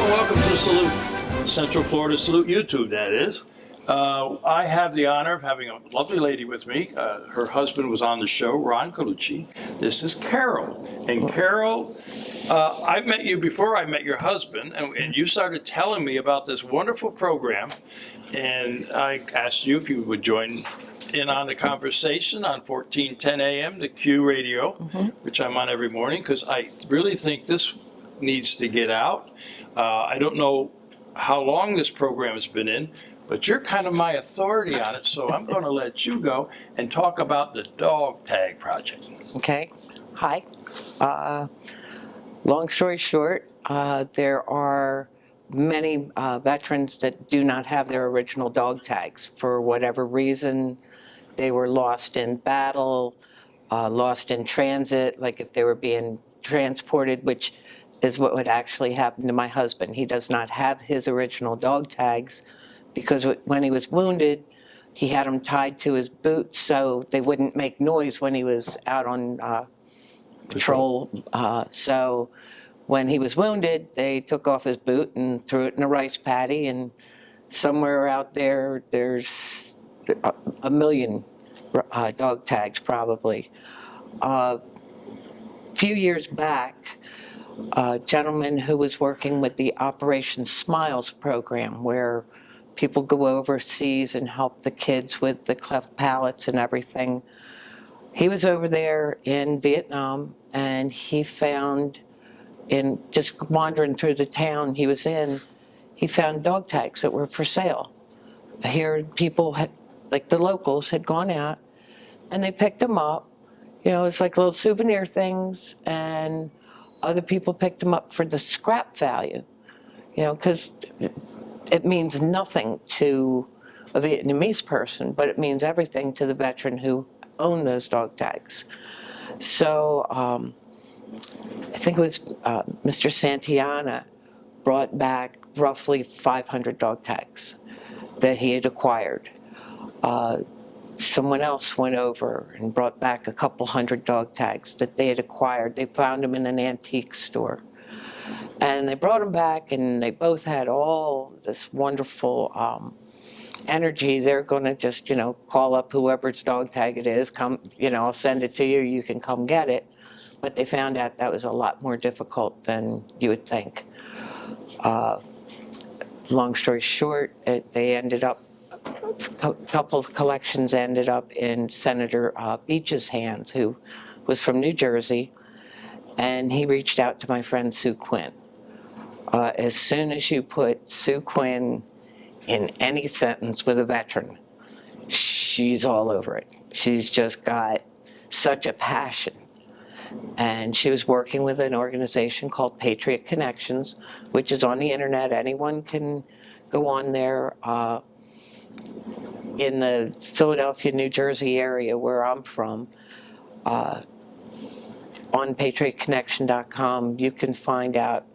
welcome to Salute, Central Florida Salute YouTube, that is. I have the honor of having a lovely lady with me. Her husband was on the show, Ron Calucci. This is Carol. And Carol, I met you before I met your husband, and you started telling me about this wonderful program. And I asked you if you would join in on the conversation on 1410 AM, the Q radio, which I'm on every morning, because I really think this needs to get out. I don't know how long this program has been in, but you're kind of my authority on it, so I'm going to let you go and talk about the dog tag project. Okay. Hi. Long story short, there are many veterans that do not have their original dog tags for whatever reason. They were lost in battle, lost in transit, like if they were being transported, which is what would actually happen to my husband. He does not have his original dog tags because when he was wounded, he had them tied to his boots so they wouldn't make noise when he was out on patrol. So when he was wounded, they took off his boot and threw it in a rice paddy, and somewhere out there, there's a million dog tags probably. A few years back, a gentleman who was working with the Operation Smiles program, where people go overseas and help the kids with the cleft palates and everything. He was over there in Vietnam, and he found, in just wandering through the town he was in, he found dog tags that were for sale. Here, people had, like the locals, had gone out and they picked them up. You know, it's like little souvenir things, and other people picked them up for the scrap value, you know, because it means nothing to a Vietnamese person, but it means everything to the veteran who owned those dog tags. So I think it was Mr. Santillana brought back roughly 500 dog tags that he had acquired. Someone else went over and brought back a couple hundred dog tags that they had acquired. They found them in an antique store. And they brought them back, and they both had all this wonderful energy. They're going to just, you know, call up whoever's dog tag it is, come, you know, I'll send it to you, you can come get it. But they found out that was a lot more difficult than you would think. Long story short, they ended up, a couple of collections ended up in Senator Beach's hands, who was from New Jersey, and he reached out to my friend Sue Quinn. As soon as you put Sue Quinn in any sentence with a veteran, she's all over it. She's just got such a passion. And she was working with an organization called Patriot Connections, which is on the internet. Anyone can go on there. In the Philadelphia, New Jersey area where I'm from, on patriotconnection.com, you can find out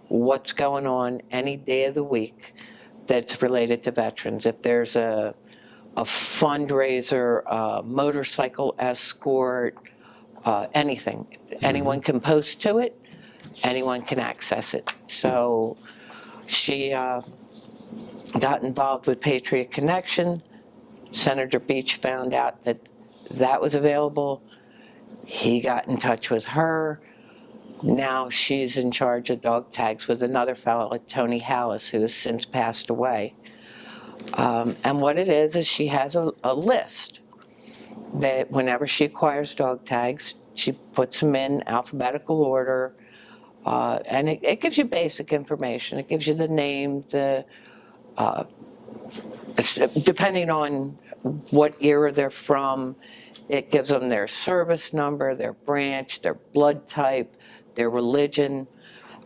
what's going on any day of the week that's related to veterans. If there's a fundraiser, a motorcycle escort, anything, anyone can post to it, anyone can access it. So she got involved with Patriot Connection. Senator Beach found out that that was available. He got in touch with her. Now she's in charge of dog tags with another fellow, Tony Hallis, who has since passed away. And what it is she has a list that whenever she acquires dog tags, she puts them in alphabetical order. And it gives you basic information. It gives you the name, depending on what era they're from, it gives them their service number, their branch, their blood type, their religion,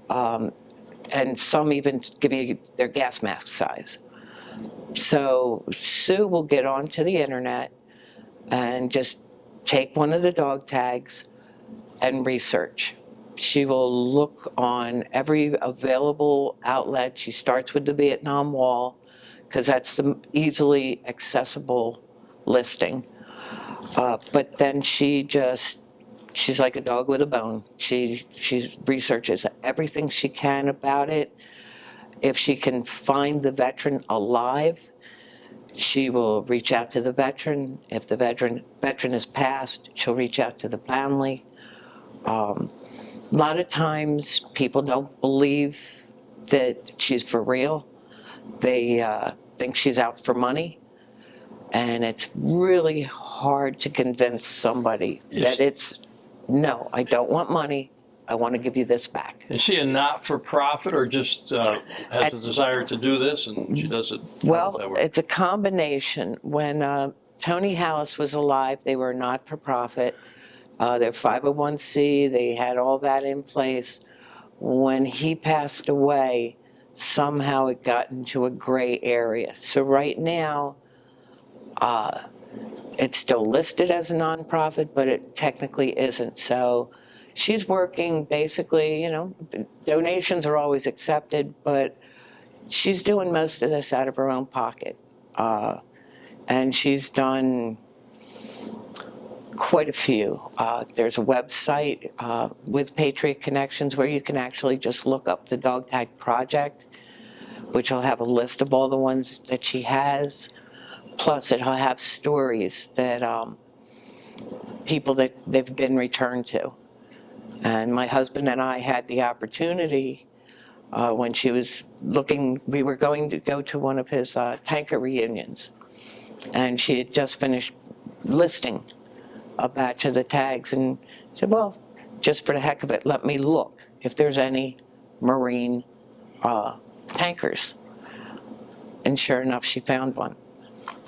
and some even give you their gas mask size. So Sue will get onto the internet and just take one of the dog tags and research. She will look on every available outlet. She starts with the Vietnam Wall, because that's the easily accessible listing. But then she's like a dog with a bone. She researches everything she can about it. If she can find the veteran alive, she will reach out to the veteran. If the veteran is passed, she'll reach out to the family. A lot of times people don't believe that she's for real. They think she's out for money. And it's really hard to convince somebody that it's, no, I don't want money. I want to give you this back. Is she a not-for-profit or just has a desire to do this and she does it? Well, it's a combination. When Tony House was alive, they were not-for-profit. They're 501c. They had all that in place. When he passed away, somehow it got into a gray area. So right now, it's still listed as a nonprofit, but it technically isn't. So she's working basically, donations are always accepted, but she's doing most of this out of her own pocket. And she's done quite a few. There's a website with Patriot Connections where you can actually just look up the Dog Tag Project, which will have a list of all the ones that she has. Plus, it'll have stories that people that they've been returned to. And my husband and I had the opportunity when she was looking, we were going to go to one of his tanker reunions. And she had just finished listing a batch of the tags and said, well, just for the heck of it, let me look if there's any Marine tankers. And sure enough, she found one.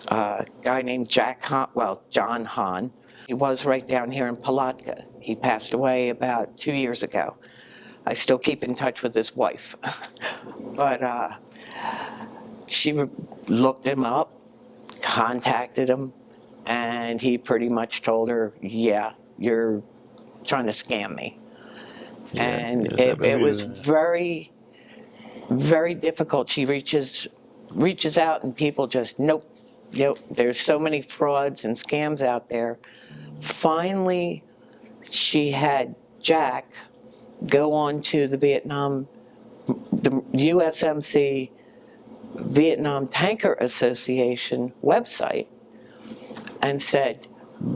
A guy named John Hahn. He was right down here in Palatka. He passed away about 2 years ago. I still keep in touch with his wife. But she looked him up, contacted him, and he pretty much told her, yeah, you're trying to scam me. And it was very, very difficult. She reaches out and people just, nope. There's so many frauds and scams out there. Finally, she had Jack go on to the USMC Vietnam Tanker Association website and said,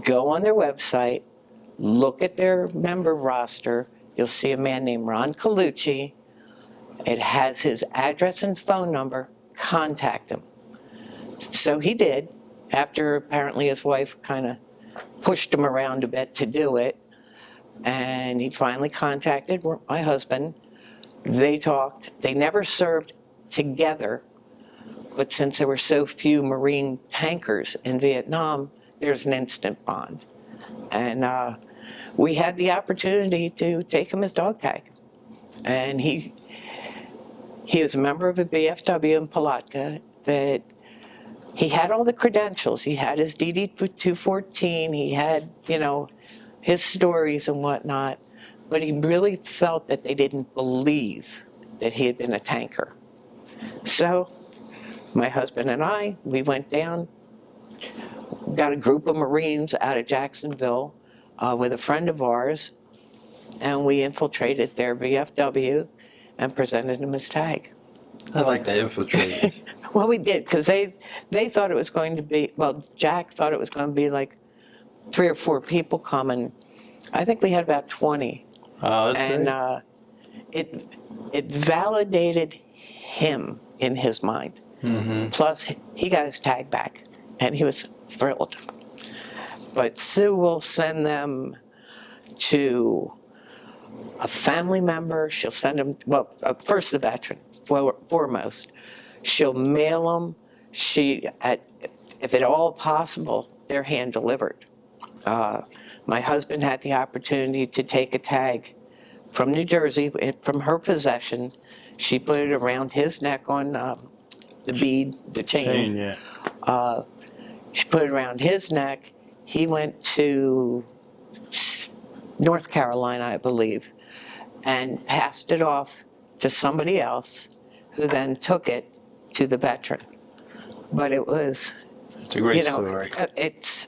go on their website, look at their member roster. You'll see a man named Ron Calucci. It has his address and phone number. Contact him. So he did, after apparently his wife kind of pushed him around a bit to do it. And he finally contacted my husband. They talked. They never served together, but since there were so few Marine tankers in Vietnam, there's an instant bond. And we had the opportunity to take him as dog tag. And he was a member of a BFW in Palatka that he had all the credentials. He had his DD-214. He had, his stories and whatnot. But he really felt that they didn't believe that he had been a tanker. So my husband and I, we went down, got a group of Marines out of Jacksonville with a friend of ours, and we infiltrated their VFW and presented him as tag. I like that, infiltrated. Well, we did, because they thought it was going to be, Jack thought it was going to be like 3 or 4 people coming. I think we had about 20. And it validated him in his mind. Mm-hmm. Plus, he got his tag back, and he was thrilled. But Sue will send them to a family member. She'll send them, first the veteran, foremost. She'll mail them. If at all possible, they're hand delivered. My husband had the opportunity to take a tag from New Jersey, from her possession. She put it around his neck on the bead, the chain. Yeah. She put it around his neck. He went to North Carolina, I believe, and passed it off to somebody else, who then took it to the veteran. But it's a great story. It's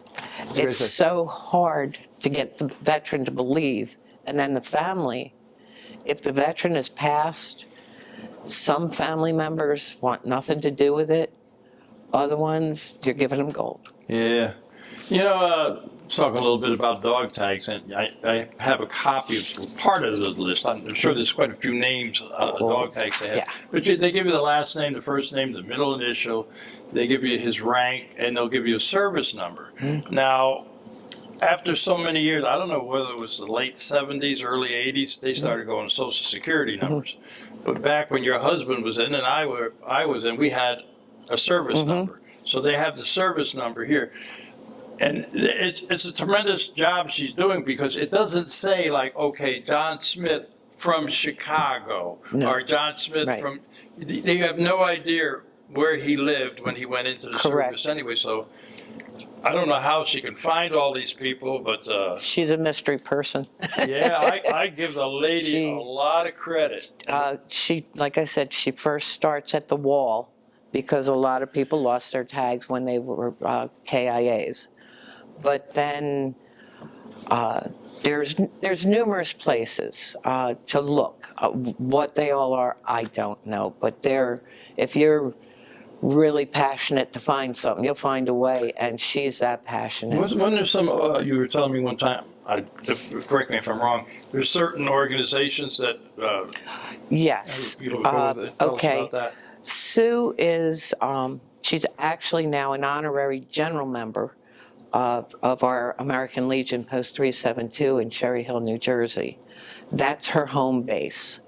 so hard to get the veteran to believe, and then the family. If the veteran is passed, Some family members want nothing to do with it. Other ones, you're giving them gold. Yeah. Talking a little bit about dog tags, and I have a copy of part of the list. I'm sure there's quite a few names of dog tags they have. Yeah. But they give you the last name, the first name, the middle initial. They give you his rank, and they'll give you a service number. Now, after so many years, I don't know whether it was the late 70s, early 80s, they started going to Social Security numbers. But back when your husband was in and I was in, we had a service number. So they have the service number here. And it's a tremendous job she's doing, because it doesn't say like, okay, John Smith from Chicago or John Smith from, they have no idea where he lived when he went into the service anyway. So I don't know how she can find all these people, but she's a mystery person. Yeah, I give the lady a lot of credit. She, like I said, she first starts at the wall, because a lot of people lost their tags when they were KIAs. But then there's numerous places to look. What they all are, I don't know. But if you're really passionate to find something, you'll find a way, and she's that passionate. Wasn't there some, you were telling me one time, correct me if I'm wrong, there's certain organizations that... Yes. Tell us about that. Sue is, she's actually now an honorary general member of our American Legion Post 372 in Cherry Hill, New Jersey. That's her home base.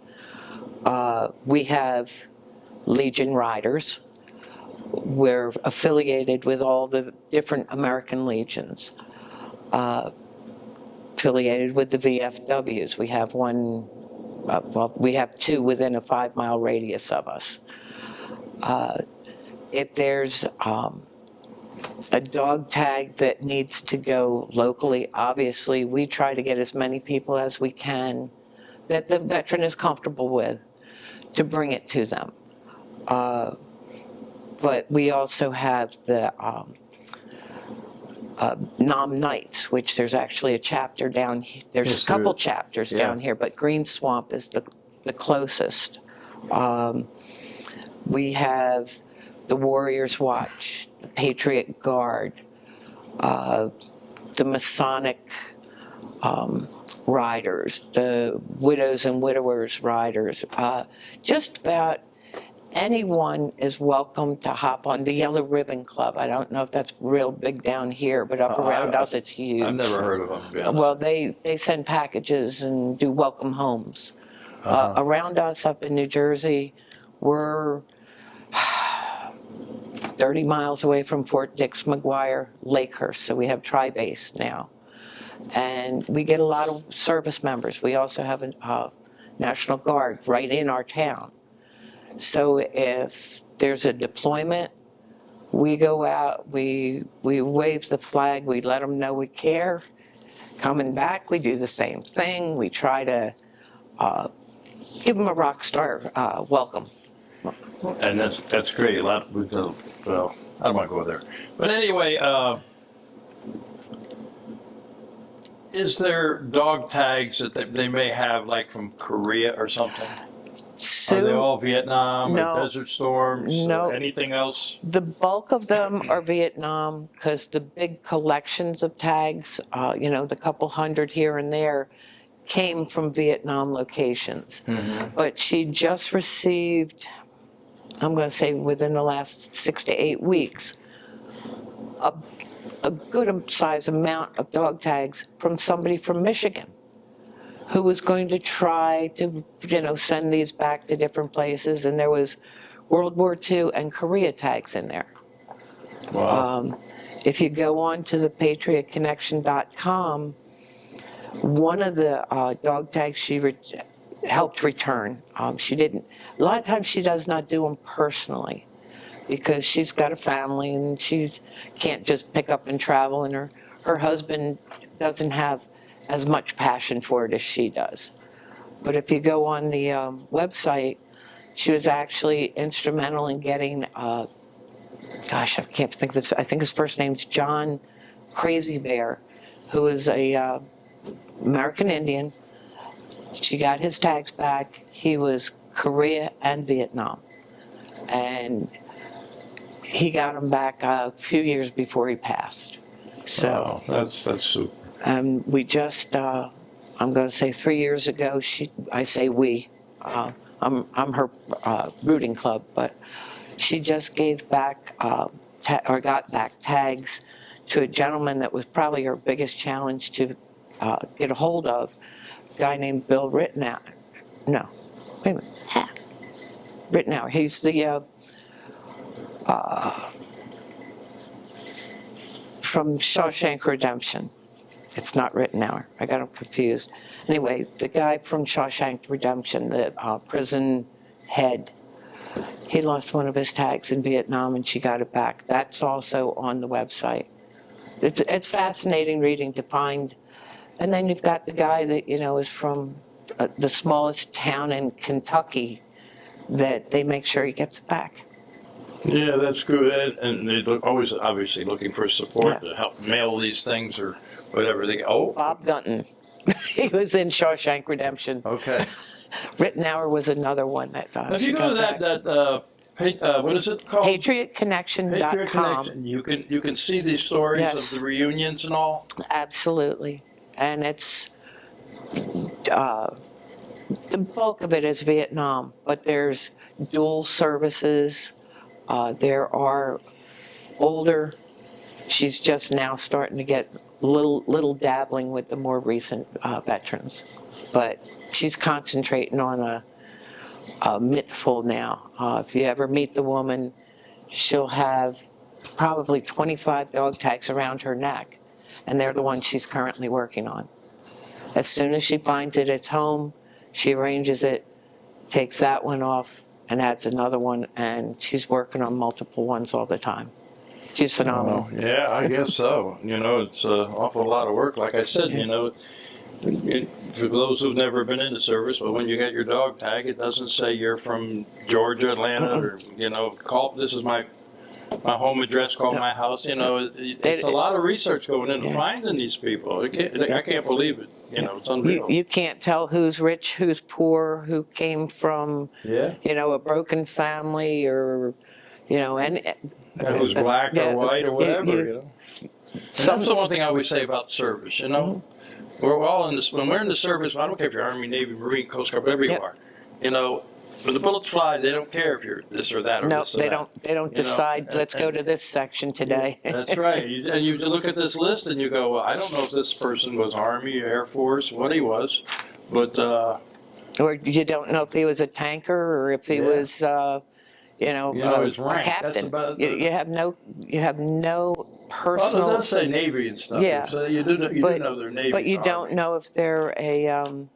We have Legion Riders. We're affiliated with all the different American Legions. Affiliated with the VFWs. We have one, we have two within a 5-mile radius of us. If there's a dog tag that needs to go locally, obviously we try to get as many people as we can that the veteran is comfortable with to bring it to them. But we also have the Nom Nights, which there's actually a chapter down here. There's a couple chapters down here, but Green Swamp is the closest. We have the Warriors Watch, the Patriot Guard, the Masonic Riders, the Widows and Widowers Riders. Just about anyone is welcome to hop on. The Yellow Ribbon Club, I don't know if that's real big down here, but up around us it's huge. I've never heard of them. Yeah. Well, they send packages and do welcome homes. Around us up in New Jersey, we're 30 miles away from Fort Dix McGuire, Lakehurst, so we have tri-base now. And we get a lot of service members. We also have a National Guard right in our town. So if there's a deployment, we go out, we wave the flag, we let them know we care. Coming back, we do the same thing. We try to give them a rock star welcome. And that's great. A lot. Well, I don't want to go there. But anyway, is there dog tags that they may have, like from Korea or something? Are they all Vietnam or Desert Storms? No. Or anything else? The bulk of them are Vietnam, because the big collections of tags, the couple hundred here and there, came from Vietnam locations. But she just received, I'm going to say within the last 6 to 8 weeks, a good size amount of dog tags from somebody from Michigan who was going to try to, send these back to different places. And there was World War II and Korea tags in there. Wow. If you go on to the patriotconnection.com, one of the dog tags she helped return, she didn't. A lot of times she does not do them personally because she's got a family and she can't just pick up and travel, and her husband doesn't have as much passion for it as she does. But if you go on the website, she was actually instrumental in getting, I can't think of his, I think his first name's John Crazy Bear, who is a American Indian. She got his tags back. He was Korea and Vietnam. And he got them back a few years before he passed. So that's super. we just, I'm going to say 3 years ago, I say we, I'm her rooting club, but she just gave back, or got back tags to a gentleman that was probably her biggest challenge to get a hold of, a guy named Bill Rittenauer. No, wait a minute. Rittenauer. He's the, from Shawshank Redemption. It's not Rittenauer. I got him confused. Anyway, the guy from Shawshank Redemption, the prison head, he lost one of his tags in Vietnam and she got it back. That's also on the website. It's fascinating reading to find. And then you've got the guy that, is from the smallest town in Kentucky that they make sure he gets it back. Yeah, that's good. And they always obviously looking for support to help mail these things or whatever. Bob Dunton. He was in Shawshank Redemption. Okay. Rittenauer was another one that If you go to that what is it called? PatriotConnection.com. Patriot Connection. You can see these stories of the reunions and all. Absolutely, and it's the bulk of it is Vietnam, but there's dual services. There are older. She's just now starting to get little dabbling with the more recent veterans, but she's concentrating on a mittful now. If you ever meet the woman, she'll have probably 25 dog tags around her neck, and they're the ones she's currently working on. As soon as she finds it at home, she arranges it, takes that one off, and adds another one, and she's working on multiple ones all the time. She's phenomenal. Oh, yeah, I guess so. It's an awful lot of work. Like I said, for those who've never been in the service, but when you get your dog tag, it doesn't say you're from Georgia, Atlanta, or, call, this is my home address, call my house. It's a lot of research going into finding these people. I can't believe it. It's unreal. You can't tell who's rich, who's poor, who came from, a broken family, or, who's black or white or whatever. That's the one thing I always say about service. We're all in this. When we're in the service, I don't care if you're Army, Navy, Marine, Coast Guard, whatever you are. When the bullets fly, they don't care if you're this or that or this or that. No, they don't decide, let's go to this section today. That's right. And you look at this list and you go, well, I don't know if this person was Army, Air Force, what he was, but... or you don't know if he was a tanker or if he was, his a rank. captain. You have no personal... Well, it does say Navy and stuff. Yeah. So you do know they're Navy. But you don't know if they're an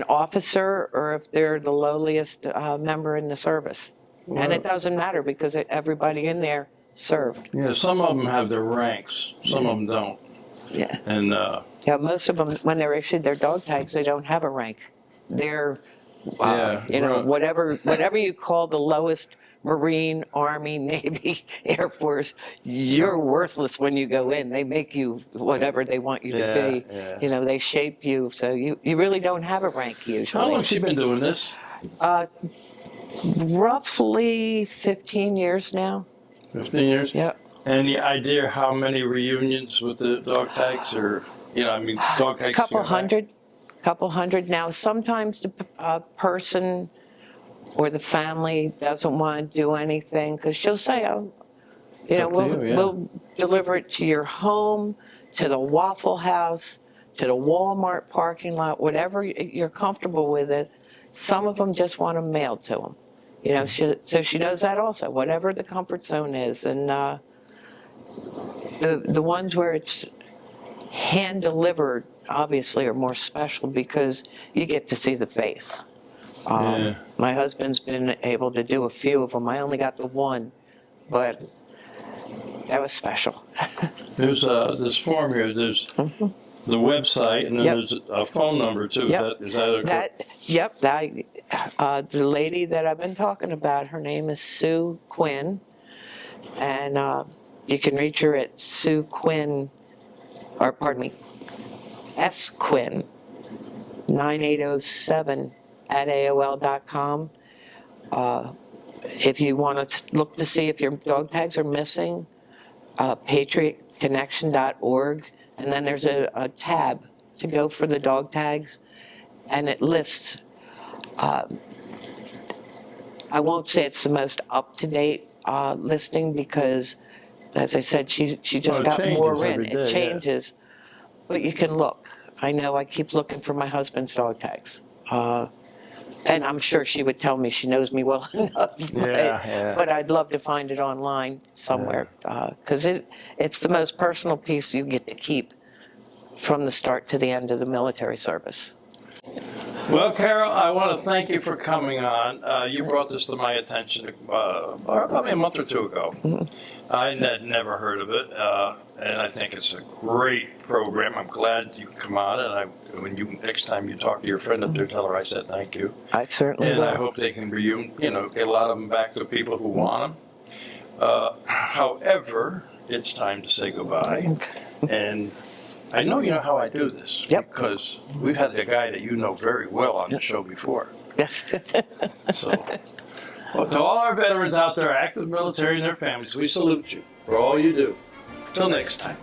officer or if they're the lowliest member in the service. Well, and it doesn't matter because everybody in there served. Yeah, some of them have their ranks. Some of them don't. Yeah. And most of them, when they're issued their dog tags, they don't have a rank. They're, whatever you call the lowest Marine, Army, Navy, Air Force, you're worthless when you go in. They make you whatever they want you to be. Yeah. They shape you, so you really don't have a rank usually. How long has she been doing this? Roughly 15 years now. 15 years? Yep. Any idea how many reunions with the dog tags, or dog tags? Couple hundred. Now, sometimes the person or the family doesn't want to do anything because she'll say, we'll deliver it to your home, to the Waffle House, to the Walmart parking lot, whatever you're comfortable with it. Some of them just want them mailed to them. So she does that also, whatever the comfort zone is. And the ones where it's hand delivered obviously are more special because you get to see the face. My husband's been able to do a few of them. I only got the one, but that was special. There's this form here. There's the website, and then there's a phone number too. Yep. Is that the lady that I've been talking about, her name is Sue Quinn, and you can reach her at Sue Quinn, S. Quinn, 9807 AOL.com. If you want to look to see if your dog tags are missing, patriotconnection.org, and then there's a tab to go for the dog tags, and it lists, I won't say it's the most up-to-date listing because, as I said, she just it got changes more every in. day, It yeah. changes, but you can look. I know I keep looking for my husband's dog tags. And I'm sure she would tell me she knows me well enough. Yeah. But I'd love to find it online somewhere because it's the most personal piece you get to keep from the start to the end of the military service. Well, Carol, I want to thank you for coming on. You brought this to my attention probably a month or two ago. I had never heard of it, and I think it's a great program. I'm glad you can come on, and next time you talk to your friend up there, tell her I said thank you. I certainly And will. I hope they can get a lot of them back to the people who want them. However, it's time to say goodbye. And I know you know how I do this because we've had the guy that you know very well on the show before. Yes. So, well, to all our veterans out there, active military and their families, we salute you for all you do. Till next time.